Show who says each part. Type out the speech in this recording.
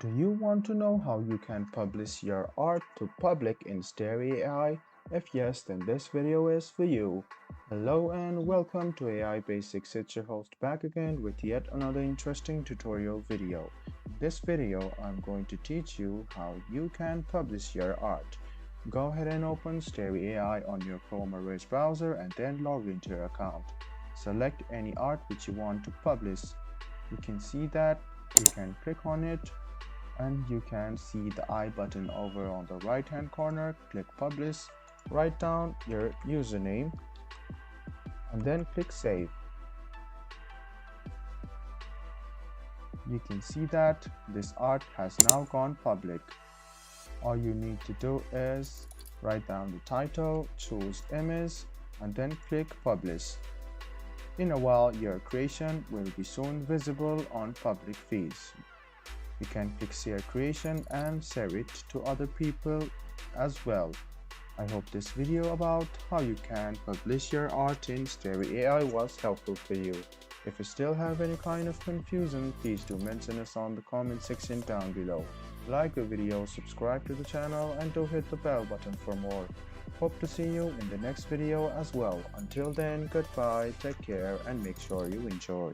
Speaker 1: Do you want to know how you can publish your art to public in Starry AI? If yes, then this video is for you. Hello and welcome to AI Basics. It's your host back again with yet another interesting tutorial video. In this video, I'm going to teach you how you can publish your art. Go ahead and open Starry AI on your Chrome or Edge browser and then log into your account. Select any art which you want to publish. You can see that you can click on it and you can see the I button over on the right hand corner. Click publish, write down your username and then click save. You can see that this art has now gone public. All you need to do is write down the title, choose image and then click publish. In a while your creation will be soon visible on public feeds. You can click share creation and share it to other people as well. I hope this video about how you can publish your art in Starry AI was helpful for you. If you still have any kind of confusion, please do mention us on the comment section down below. Like the video, subscribe to the channel and do hit the bell button for more. Hope to see you in the next video as well. Until then, goodbye, take care and make sure you enjoy.